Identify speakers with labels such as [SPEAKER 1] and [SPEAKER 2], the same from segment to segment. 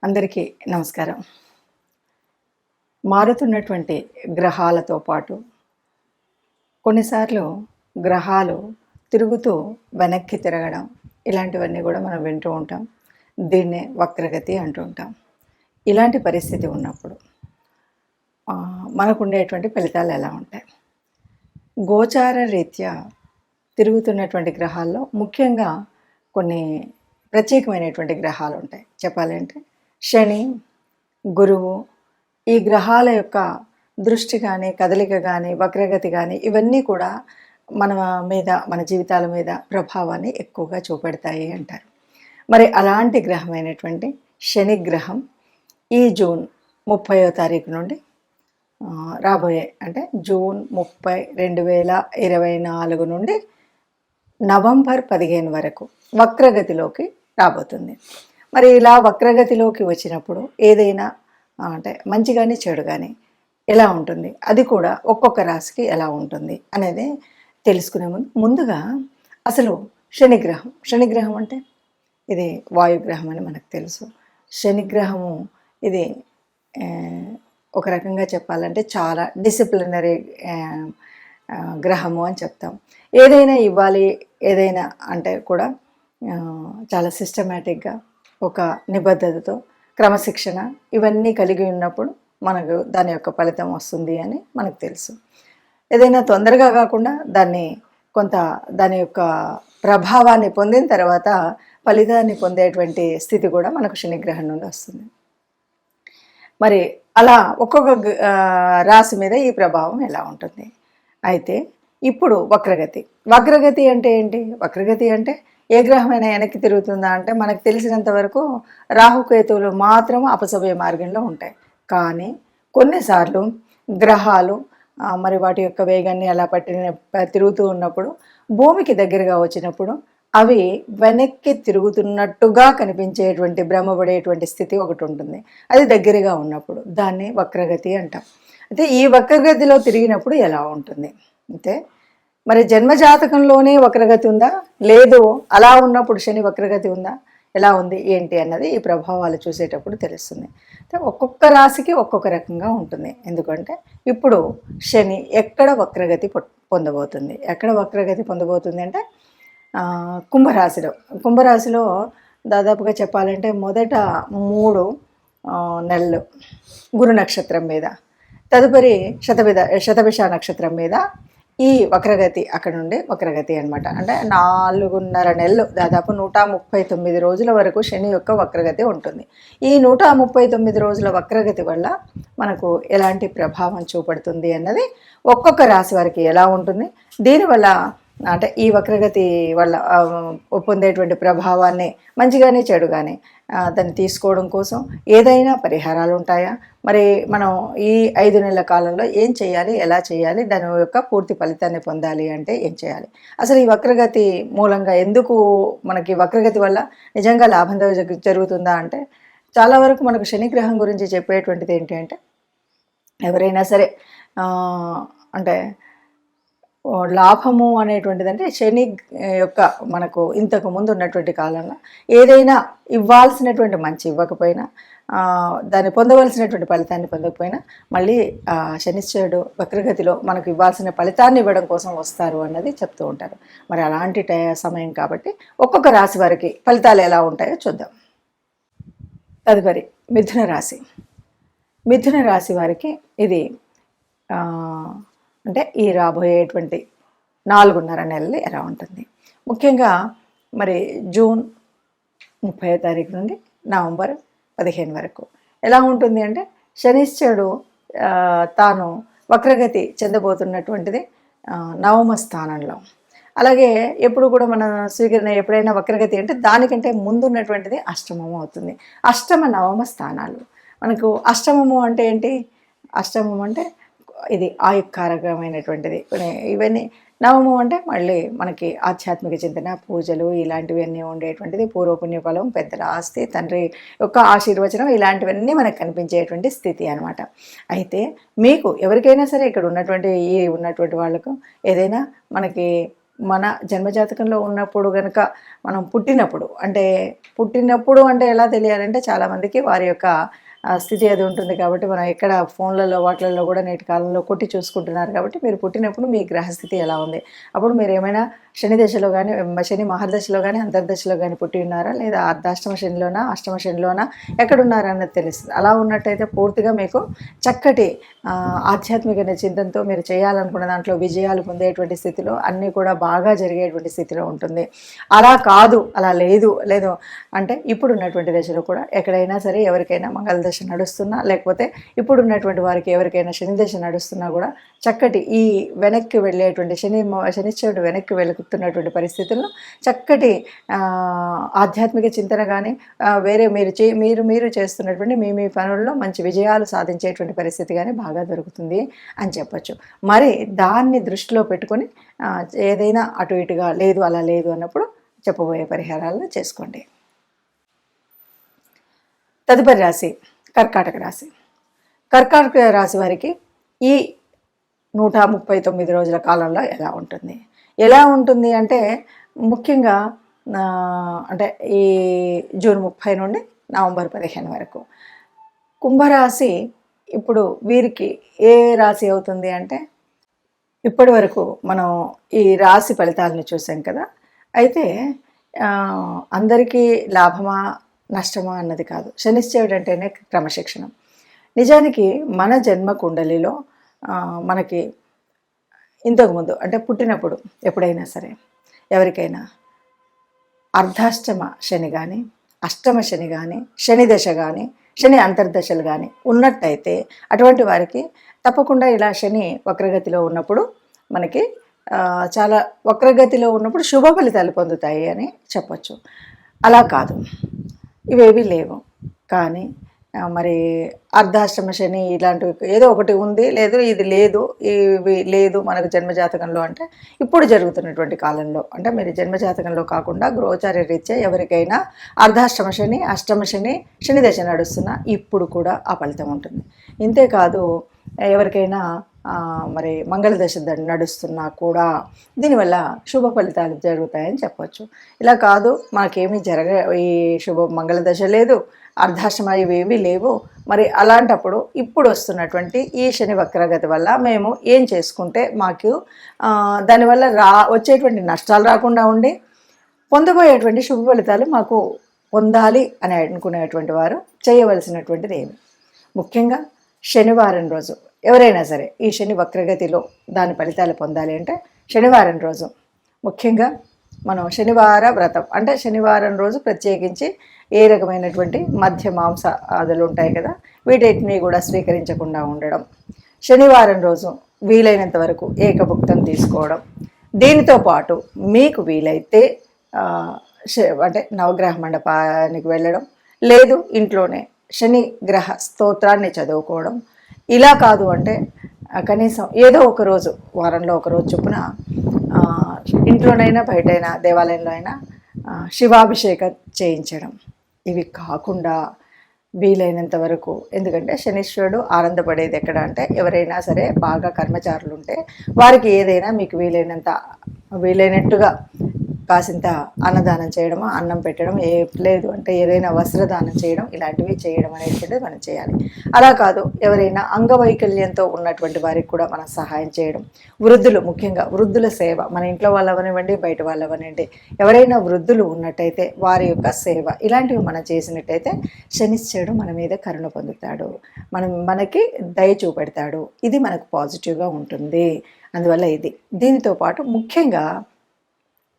[SPEAKER 1] అందరికీ నమస్కారం. మారుతున్నటువంటి గ్రహాలతో పాటు కొన్నిసార్లు గ్రహాలు తిరుగుతూ వెనక్కి తిరగడం ఇలాంటివన్నీ కూడా మనం వింటూ ఉంటాం. దీన్నే వక్రగతి అంటూ ఉంటాం. ఇలాంటి పరిస్థితి ఉన్నప్పుడు మనకుండేటువంటి ఫలితాలు ఎలా ఉంటాయి? గోచార రీత్యా తిరుగుతున్నటువంటి గ్రహాల్లో ముఖ్యంగా కొన్ని ప్రత్యేకమైనటువంటి గ్రహాలు ఉంటాయి. చెప్పాలంటే శని, గురువు, ఈ గ్రహాల యొక్క దృష్టి కానీ, కదలిక కానీ, వక్రగతి కానీ ఇవన్నీ కూడా మన మన జీవితాల మీద ప్రభావాన్ని ఎక్కువగా చూపెడతాయి అంటారు. మరి అలాంటి గ్రహమైనటువంటి శని గ్రహం ఈ జూన్ 30వ తారీఖు నుండి రాబోయే అంటే జూన్ 30, 2024 నుండి నవంబర్ 15 వరకు వక్రగతిలోకి రాబోతుంది. మరి ఇలా వక్రగతిలోకి వచ్చినప్పుడు ఏదైనా అంటే మంచి కానీ చెడు కానీ ఎలా ఉంటుంది, అది కూడా ఒక్కొక్క రాశికి ఎలా ఉంటుంది అనేది తెలుసుకునే ముందుగా అసలు శనిగ్రహం అంటే ఇది వాయుగ్రహం అని మనకు తెలుసు. శనిగ్రహము ఇది ఒక రకంగా చెప్పాలంటే చాలా డిసిప్లినరీ గ్రహము అని చెప్తాం. ఏదైనా ఇవ్వాలి, ఏదైనా అంటే కూడా చాలా సిస్టమేటిక్గా ఒక నిబద్ధతతో క్రమశిక్షణ ఇవన్నీ కలిగి ఉన్నప్పుడు మనకు దాని యొక్క ఫలితం వస్తుంది అని మనకు తెలుసు. ఏదైనా తొందరగా కాకుండా దాని యొక్క ప్రభావాన్ని పొందిన తర్వాత ఫలితాన్ని పొందేటువంటి స్థితి కూడా మనకు శనిగ్రహం నుండి వస్తుంది. మరి అలా ఒక్కొక్క రాశి మీద ఈ ప్రభావం ఎలా ఉంటుంది? అయితే ఇప్పుడు వక్రగతి అంటే ఏంటి? వక్రగతి అంటే ఏ గ్రహమైనా వెనక్కి తిరుగుతుందా అంటే మనకు తెలిసినంత వరకు రాహుకేతువులు మాత్రం అపసవ్య మార్గంలో ఉంటాయి. కానీ కొన్నిసార్లు గ్రహాలు మరి వాటి యొక్క వేగాన్ని అలా తిరుగుతూ ఉన్నప్పుడు భూమికి దగ్గరగా వచ్చినప్పుడు అవి వెనక్కి తిరుగుతున్నట్టుగా కనిపించేటువంటి భ్రమపడేటువంటి స్థితి ఒకటి ఉంటుంది. అది దగ్గరగా ఉన్నప్పుడు దాన్ని వక్రగతి అంటాం. అయితే ఈ వక్రగతిలో తిరిగినప్పుడు ఎలా ఉంటుంది అంటే మరి జన్మజాతకంలోనే వక్రగతి ఉందా, లేదు అలా ఉన్నప్పుడు శని వక్రగతి ఉందా, ఎలా ఉంది ఏంటి అన్నది ఈ ప్రభావాలు చూసేటప్పుడు తెలుస్తుంది. ఒక్కొక్క రాశికి ఒక్కొక్క రకంగా ఉంటుంది. ఎందుకంటే ఇప్పుడు శని ఎక్కడ వక్రగతి పొందబోతుంది అంటే కుంభరాశిలో దాదాపుగా చెప్పాలంటే మొదట 3 నెలలు గురు నక్షత్రం మీద, తదుపరి శతభిష నక్షత్రం మీద ఈ వక్రగతి అక్కడ నుండి వక్రగతి అనమాట. అంటే 4.5 నెలలు దాదాపు 139 రోజుల వరకు శని యొక్క వక్రగతి ఉంటుంది. ఈ 139 రోజుల వక్రగతి వల్ల మనకు ఎలాంటి ప్రభావం చూపడుతుంది అన్నది ఒక్కొక్క రాశి వారికి ఎలా ఉంటుంది, దీనివల్ల అంటే ఈ వక్రగతి వల్ల పొందేటువంటి ప్రభావాన్ని మంచిగానే చెడు కానీ దాన్ని తీసుకోవడం కోసం ఏదైనా పరిహారాలు ఉంటాయా, మరి మనం ఈ 5 నెలల కాలంలో ఏం చేయాలి, ఎలా చేయాలి, దాని యొక్క పూర్తి ఫలితాన్ని పొందాలి అంటే ఏం చేయాలి, అసలు ఈ వక్రగతి మూలంగా ఎందుకు మనకి వక్రగతి వల్ల నిజంగా లాభం జరుగుతుందా అంటే చాలా వరకు మనకు శనిగ్రహం గురించి చెప్పేటువంటిది ఏంటి అంటే ఎవరైనా సరే అంటే లాభము అనేటువంటిది అంటే శని యొక్క మనకు ఇంతకు ముందు ఉన్నటువంటి కాలంలో ఏదైనా ఇవ్వాల్సినటువంటి మంచి ఇవ్వకపోయినా దాన్ని పొందవలసినటువంటి ఫలితాన్ని పొందకపోయినా మళ్ళీ శనిశ్చరుడు వక్రగతిలో మనకు ఇవ్వాల్సిన ఫలితాన్ని ఇవ్వడం కోసం వస్తారు అన్నది చెప్తూ ఉంటారు. మరి అలాంటి సమయం కాబట్టి ఒక్కొక్క రాశి వారికి ఫలితాలు ఎలా ఉంటాయో చూద్దాం. తదుపరి మిథున రాశి వారికి ఇది అంటే ఈ రాబోయేటువంటి 4.5 నెలలు ఎలా ఉంటుంది? ముఖ్యంగా మరి జూన్ 30వ తారీఖు నుండి నవంబర్ 15 వరకు ఎలా ఉంటుంది అంటే శనిశ్చరుడు తాను వక్రగతి చెందబోతున్నటువంటిది 9వ స్థానంలో. అలాగే ఎప్పుడు కూడా మన స్వీకరణ ఎప్పుడైనా వక్రగతి అంటే దానికంటే ముందున్నటువంటిది అష్టమము అవుతుంది. అష్టమ 9వ స్థానాలు మనకు అష్టమము అంటే ఏంటి? అష్టమం అంటే ఇది ఆయుకారకమైనటువంటిది. ఇవన్నీ 9వ అంటే మళ్ళీ మనకి ఆధ్యాత్మిక చింతన, పూజలు ఇలాంటివన్నీ ఉండేటువంటిది, పూర్వపుణ్య ఫలం, పెద్దల ఆస్తి, తండ్రి యొక్క ఆశీర్వచనం ఇలాంటివన్నీ మనకు కనిపించేటువంటి స్థితి అనమాట. అయితే మీకు ఎవరికైనా సరే ఇక్కడ ఉన్నటువంటి వాళ్ళకు ఏదైనా మనకి మన జన్మజాతకంలో ఉన్నప్పుడు గనుక మనం పుట్టినప్పుడు అంటే ఎలా తెలియాలంటే చాలామందికి వారి యొక్క స్థితి అది ఉంటుంది కాబట్టి మనం ఎక్కడ ఫోన్లలో వాటిలలో కూడా నేటి కాలంలో కొట్టి చూసుకుంటున్నారు కాబట్టి మీరు పుట్టినప్పుడు మీ గ్రహస్థితి ఎలా ఉంది, అప్పుడు మీరు ఏమైనా శని దశలో కానీ శని మహర్దశలో కానీ అంతర్దశలో కానీ పుట్టి ఉన్నారా, లేదా అర్ధాష్టమ శనిలోనా అష్టమ శనిలోనా ఎక్కడున్నారా అన్నది తెలుస్తుంది. అలా ఉన్నట్టయితే పూర్తిగా మీకు చక్కటి ఆధ్యాత్మిక చింతనతో మీరు చేయాలనుకున్న దాంట్లో విజయాలు పొందేటువంటి స్థితిలో అన్నీ కూడా బాగా జరిగేటువంటి స్థితిలో ఉంటుంది. అలా కాదు, అలా లేదు అంటే ఇప్పుడున్నటువంటి దశలో కూడా ఎక్కడైనా సరే ఎవరికైనా మంగళ దశ నడుస్తున్నా, లేకపోతే ఇప్పుడున్నటువంటి వారికి ఎవరికైనా శని దశ నడుస్తున్నా కూడా చక్కటి ఈ వెనక్కి వెళ్ళేటువంటి శనిశ్చరుడు వెనక్కి వెళుతున్నటువంటి పరిస్థితుల్లో చక్కటి ఆధ్యాత్మిక చింతన కానీ వేరే మీరు చేస్తున్నటువంటి మీ పనుల్లో మంచి విజయాలు సాధించేటువంటి పరిస్థితి కానీ బాగా దొరుకుతుంది అని చెప్పచ్చు. మరి దాన్ని దృష్టిలో పెట్టుకొని ఏదైనా అటు ఇటుగా లేదు అలా లేదు అన్నప్పుడు చెప్పబోయే పరిహారాలను చేసుకోండి. తదుపరి రాశి కర్కాటక రాశి. కర్కాటక రాశి వారికి ఈ 139 రోజుల కాలంలో ఎలా ఉంటుంది అంటే ముఖ్యంగా అంటే ఈ జూన్ 30 నుండి నవంబర్ 15 వరకు. కుంభరాశి ఇప్పుడు వీరికి ఏ రాశి అవుతుంది అంటే ఇప్పటి వరకు మనం ఈ రాశి ఫలితాలను చూసాం కదా. అయితే అందరికీ లాభమా నష్టమా అన్నది కాదు. శనిశ్చరుడు అంటేనే క్రమశిక్షణ. నిజానికి మన జన్మ కుండలిలో మనకి ఇంతకుముందు అంటే పుట్టినప్పుడు ఎప్పుడైనా సరే ఎవరికైనా అర్ధాష్టమ శని కానీ అష్టమ శని కానీ శని దశ కానీ శని అంతర్దశలు కానీ ఉన్నట్టయితే అటువంటి వారికి తప్పకుండా ఇలా శని వక్రగతిలో ఉన్నప్పుడు మనకి చాలా వక్రగతిలో ఉన్నప్పుడు శుభ ఫలితాలు పొందుతాయి అని చెప్పచ్చు. అలా కాదు, ఇవేవి లేవు, కానీ మరి అర్ధాష్టమ శని ఇలాంటివి ఏదో ఒకటి ఉంది, లేదు ఇది లేదు, ఇవి లేదు మనకు జన్మజాతకంలో అంటే ఇప్పుడు జరుగుతున్నటువంటి కాలంలో అంటే మీరు జన్మజాతకంలో కాకుండా గోచార రీత్యా ఎవరికైనా అర్ధాష్టమ శని అష్టమ శని శని దశ నడుస్తున్నా ఇప్పుడు కూడా ఆ ఫలితం ఉంటుంది. ఇంతేకాదు ఎవరికైనా మరి మంగళ దశ నడుస్తున్నా కూడా దీనివల్ల శుభ ఫలితాలు జరుగుతాయని చెప్పచ్చు. ఇలా కాదు మాకేమీ ఈ మంగళ దశ లేదు, అర్ధాష్టమ ఇవేమీ లేవు, మరి అలాంటప్పుడు ఇప్పుడు వస్తున్నటువంటి ఈ శని వక్రగతి వల్ల మేము ఏం చేసుకుంటే మాకు దానివల్ల వచ్చేటువంటి నష్టాలు రాకుండా ఉండి పొందబోయేటువంటి శుభ ఫలితాలు మాకు పొందాలి అని అనుకునేటువంటి వారు చేయవలసినటువంటిది ఏమి, ముఖ్యంగా శనివారం రోజు ఎవరైనా సరే ఈ శని వక్రగతిలో దాని ఫలితాలు పొందాలి అంటే శనివారం రోజు ముఖ్యంగా మనం శనివార వ్రతం అంటే శనివారం రోజు ప్రత్యేకించి ఏ రకమైనటువంటి మధ్య మాంస ఆదులు ఉంటాయి కదా వీటిని కూడా స్వీకరించకుండా ఉండడం, శనివారం రోజు వీలైనంత వరకు ఏకభుక్తం తీసుకోవడం, దీనితో పాటు మీకు వీలైతే అంటే నవగ్రహ మండపానికి వెళ్ళడం, లేదు ఇంట్లోనే శని గ్రహ స్తోత్రాన్ని చదువుకోవడం, ఇలా కాదు అంటే కనీసం ఏదో ఒక రోజు వారంలో ఒక రోజు చొప్పున ఇంట్లోనైనా బయటైనా దేవాలయంలో అయినా శివాభిషేకం చేయించడం. ఇవి కాకుండా వీలైనంత వరకు, ఎందుకంటే శనీశ్వరుడు ఆనందపడేది ఎక్కడ అంటే ఎవరైనా సరే బాగా కర్మచారులు ఉంటే వారికి ఏదైనా మీకు వీలైనట్టుగా కాసింత అన్నదానం చేయడము, అన్నం పెట్టడం, లేదు అంటే ఏదైనా వస్త్రదానం చేయడం, ఇలాంటివి చేయడం అనేటువంటిది మనం చేయాలి. అలా కాదు ఎవరైనా అంగవైకల్యంతో ఉన్నటువంటి వారికి కూడా మనం సహాయం చేయడం, వృద్ధులు ముఖ్యంగా వృద్ధుల సేవ, మన ఇంట్లో వాళ్ళవనివ్వండి బయట వాళ్ళవనివ్వండి, ఎవరైనా వృద్ధులు ఉన్నట్టయితే వారి యొక్క సేవ ఇలాంటివి మనం చేసినట్టయితే శనిశ్చరుడు మన మీద కరుణ పొందుతాడు, మనకి దయ చూపెడతాడు. ఇది మనకు పాజిటివ్గా ఉంటుంది. అందువల్ల దీనితో పాటు ముఖ్యంగా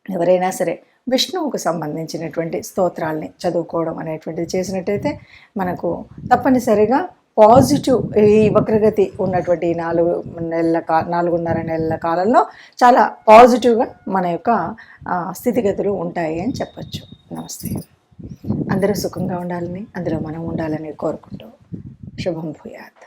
[SPEAKER 1] ఎవరైనా సరే విష్ణువుకు సంబంధించినటువంటి స్తోత్రాల్ని చదువుకోవడం అనేటువంటిది చేసినట్టయితే మనకు తప్పనిసరిగా పాజిటివ్ ఈ వక్రగతి ఉన్నటువంటి 4.5 నెలల కాలంలో చాలా పాజిటివ్గా మన యొక్క స్థితిగతులు ఉంటాయి అని చెప్పచ్చు. నమస్తే. అందరూ సుఖంగా ఉండాలని, అందులో మనం ఉండాలని కోరుకుంటూ శుభం భూయాత్.